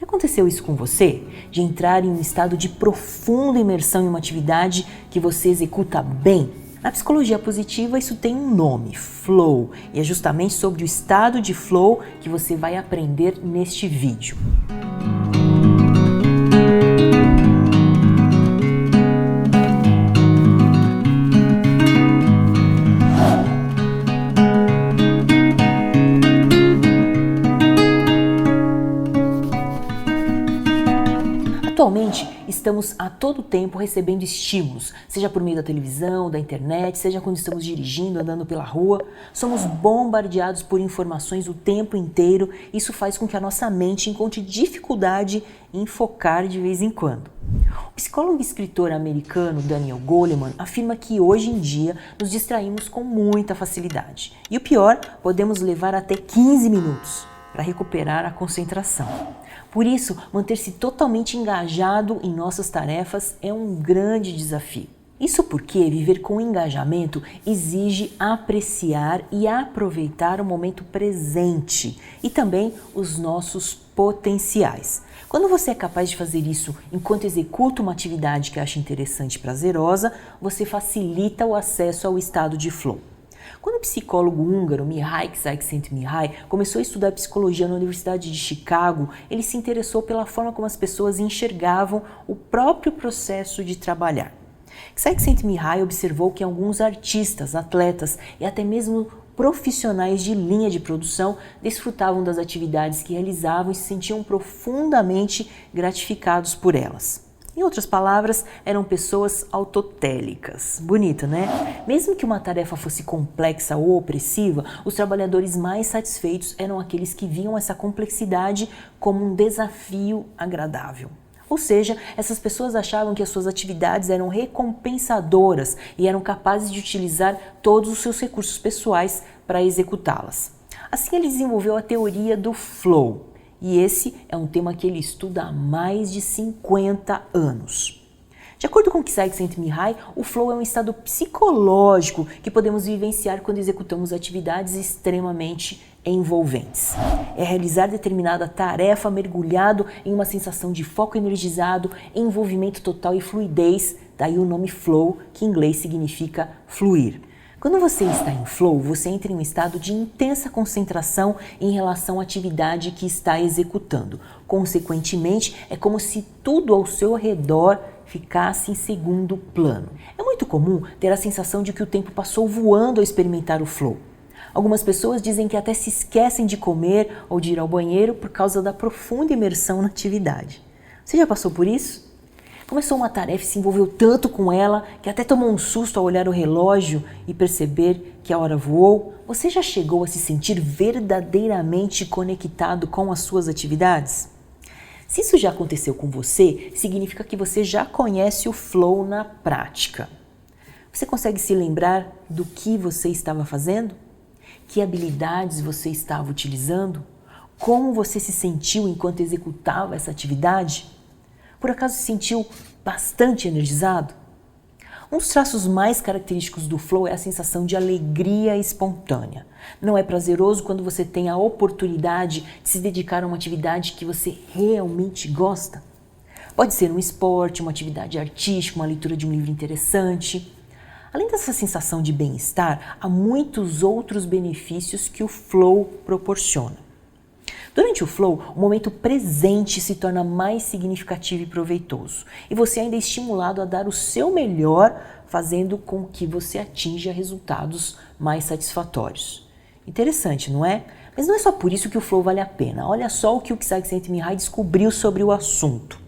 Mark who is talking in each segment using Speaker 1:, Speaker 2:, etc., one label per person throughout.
Speaker 1: Já aconteceu isso com você? De entrar em um estado de profunda imersão em uma atividade que você executa bem? Na psicologia positiva isso tem um nome, flow, e é justamente sobre o estado de flow que você vai aprender neste vídeo. Atualmente, estamos a todo tempo recebendo estímulos, seja por meio da televisão, da internet, seja quando estamos dirigindo, andando pela rua. Somos bombardeados por informações o tempo inteiro. Isso faz com que a nossa mente encontre dificuldade em focar de vez em quando. O psicólogo e escritor americano Daniel Goleman afirma que hoje em dia nos distraímos com muita facilidade. E o pior, podemos levar até 15 minutos para recuperar a concentração. Por isso, manter-se totalmente engajado em nossas tarefas é um grande desafio. Isso porque viver com engajamento exige apreciar e aproveitar o momento presente e também os nossos potenciais. Quando você é capaz de fazer isso enquanto executa uma atividade que acha interessante e prazerosa, você facilita o acesso ao estado de flow. Quando o psicólogo húngaro Mihaly Csikszentmihalyi começou a estudar psicologia na Universidade de Chicago, ele se interessou pela forma como as pessoas enxergavam o próprio processo de trabalhar. Csikszentmihalyi observou que alguns artistas, atletas e até mesmo profissionais de linha de produção desfrutavam das atividades que realizavam e se sentiam profundamente gratificados por elas. Em outras palavras, eram pessoas autotélicas. Bonito, né? Mesmo que uma tarefa fosse complexa ou opressiva, os trabalhadores mais satisfeitos eram aqueles que viam essa complexidade como um desafio agradável. Ou seja, essas pessoas achavam que as suas atividades eram recompensadoras e eram capazes de utilizar todos os seus recursos pessoais para executá-las. Assim, ele desenvolveu a teoria do flow. E esse é um tema que ele estuda há mais de 50 anos. De acordo com Csikszentmihalyi, o flow é um estado psicológico que podemos vivenciar quando executamos atividades extremamente envolventes. É realizar determinada tarefa mergulhado em uma sensação de foco energizado, envolvimento total e fluidez, daí o nome flow, que em inglês significa fluir. Quando você está em flow, você entra em um estado de intensa concentração em relação à atividade que está executando. Consequentemente, é como se tudo ao seu redor ficasse em segundo plano. É muito comum ter a sensação de que o tempo passou voando ao experimentar o flow. Algumas pessoas dizem que até se esquecem de comer ou de ir ao banheiro por causa da profunda imersão na atividade. Você já passou por isso? Começou uma tarefa e se envolveu tanto com ela que até tomou um susto ao olhar o relógio e perceber que a hora voou. Você já chegou a se sentir verdadeiramente conectado com as suas atividades? Se isso já aconteceu com você, significa que você já conhece o flow na prática. Você consegue se lembrar do que você estava fazendo? Que habilidades você estava utilizando? Como você se sentiu enquanto executava essa atividade? Por acaso se sentiu bastante energizado? Um dos traços mais característicos do flow é a sensação de alegria espontânea. Não é prazeroso quando você tem a oportunidade de se dedicar a uma atividade que você realmente gosta? Pode ser um esporte, uma atividade artística, uma leitura de um livro interessante. Além dessa sensação de bem-estar, há muitos outros benefícios que o flow proporciona. Durante o flow, o momento presente se torna mais significativo e proveitoso. E você ainda é estimulado a dar o seu melhor, fazendo com que você atinja resultados mais satisfatórios. Interessante, não é? Mas não é só por isso que o flow vale a pena. Olha só o que o Csikszentmihalyi descobriu sobre o assunto.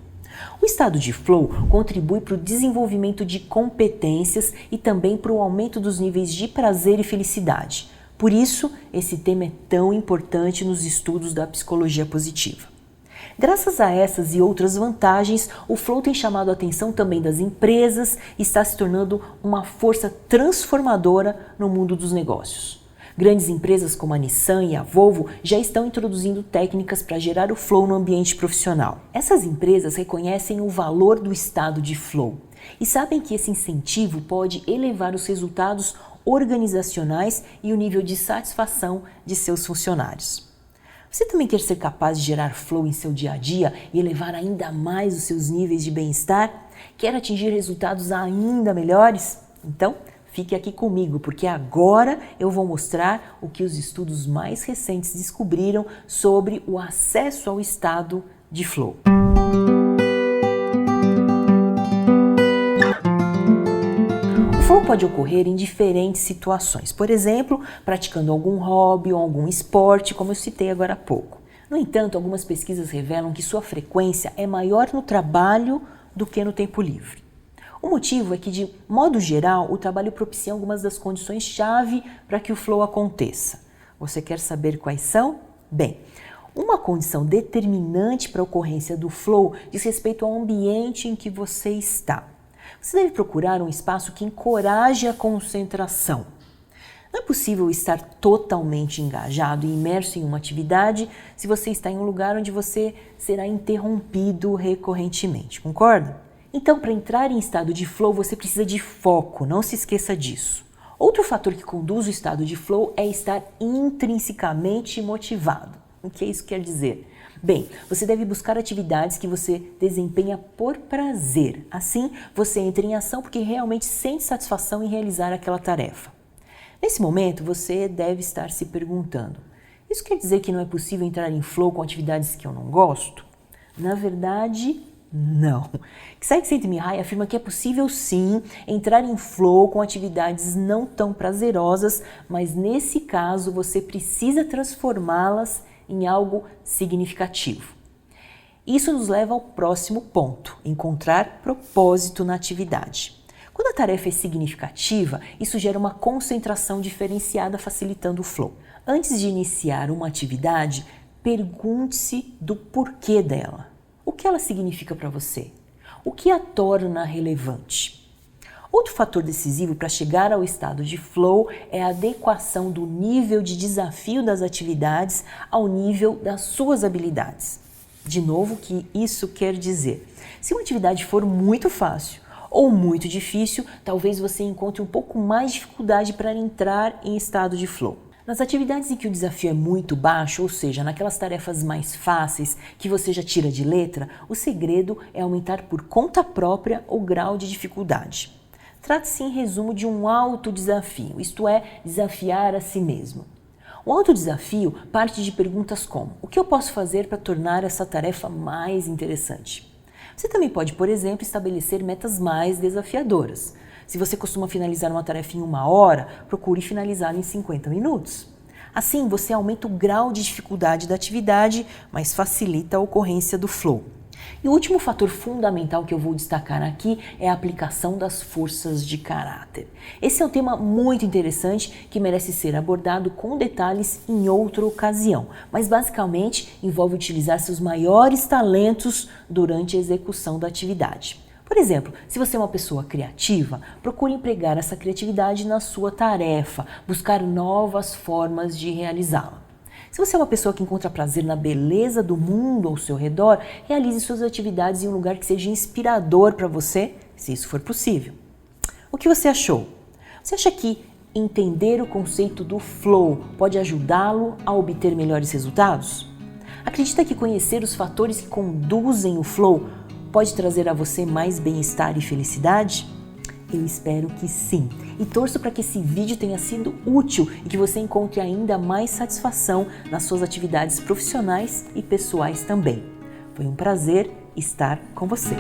Speaker 1: O estado de flow contribui para o desenvolvimento de competências e também para o aumento dos níveis de prazer e felicidade. Por isso, esse tema é tão importante nos estudos da psicologia positiva. Graças a essas e outras vantagens, o flow tem chamado a atenção também das empresas e está se tornando uma força transformadora no mundo dos negócios. Grandes empresas como a Nissan e a Volvo já estão introduzindo técnicas para gerar o flow no ambiente profissional. Essas empresas reconhecem o valor do estado de flow e sabem que esse incentivo pode elevar os resultados organizacionais e o nível de satisfação de seus funcionários. Você também quer ser capaz de gerar flow em seu dia a dia e elevar ainda mais os seus níveis de bem-estar? Quer atingir resultados ainda melhores? Então, fique aqui comigo, porque agora eu vou mostrar o que os estudos mais recentes descobriram sobre o acesso ao estado de flow. O flow pode ocorrer em diferentes situações, por exemplo, praticando algum hobby ou algum esporte, como eu citei agora há pouco. No entanto, algumas pesquisas revelam que sua frequência é maior no trabalho do que no tempo livre. O motivo é que, de modo geral, o trabalho propicia algumas das condições-chave para que o flow aconteça. Você quer saber quais são? Bem, uma condição determinante para a ocorrência do flow diz respeito ao ambiente em que você está. Você deve procurar um espaço que encoraje a concentração. Não é possível estar totalmente engajado e imerso em uma atividade se você está em um lugar onde você será interrompido recorrentemente, concorda? Então, para entrar em estado de flow, você precisa de foco, não se esqueça disso. Outro fator que conduz o estado de flow é estar intrinsecamente motivado. O que isso quer dizer? Bem, você deve buscar atividades que você desempenha por prazer. Assim, você entra em ação porque realmente sente satisfação em realizar aquela tarefa. Nesse momento, você deve estar se perguntando: isso quer dizer que não é possível entrar em flow com atividades que eu não gosto? Na verdade, não. Csikszentmihalyi afirma que é possível sim entrar em flow com atividades não tão prazerosas, mas nesse caso você precisa transformá-las em algo significativo. Isso nos leva ao próximo ponto: encontrar propósito na atividade. Quando a tarefa é significativa, isso gera uma concentração diferenciada, facilitando o flow. Antes de iniciar uma atividade, pergunte-se do porquê dela. O que ela significa para você? O que a torna relevante? Outro fator decisivo para chegar ao estado de flow é a adequação do nível de desafio das atividades ao nível das suas habilidades. De novo, o que isso quer dizer? Se uma atividade for muito fácil ou muito difícil, talvez você encontre um pouco mais de dificuldade para entrar em estado de flow. Nas atividades em que o desafio é muito baixo, ou seja, naquelas tarefas mais fáceis que você já tira de letra, o segredo é aumentar por conta própria o grau de dificuldade. Trata-se, em resumo, de um autodesafio, isto é, desafiar a si mesmo. O autodesafio parte de perguntas como: o que eu posso fazer para tornar essa tarefa mais interessante? Você também pode, por exemplo, estabelecer metas mais desafiadoras. Se você costuma finalizar uma tarefa em 1 hora, procure finalizá-la em 50 minutos. Assim, você aumenta o grau de dificuldade da atividade, mas facilita a ocorrência do flow. E o último fator fundamental que eu vou destacar aqui é a aplicação das forças de caráter. Esse é um tema muito interessante que merece ser abordado com detalhes em outra ocasião, mas basicamente envolve utilizar seus maiores talentos durante a execução da atividade. Por exemplo, se você é uma pessoa criativa, procure empregar essa criatividade na sua tarefa, buscar novas formas de realizá-la. Se você é uma pessoa que encontra prazer na beleza do mundo ao seu redor, realize suas atividades em um lugar que seja inspirador para você, se isso for possível. O que você achou? Você acha que entender o conceito do flow pode ajudá-lo a obter melhores resultados? Acredita que conhecer os fatores que conduzem o flow pode trazer a você mais bem-estar e felicidade? Eu espero que sim. E torço para que esse vídeo tenha sido útil e que você encontre ainda mais satisfação nas suas atividades profissionais e pessoais também. Foi um prazer estar com você.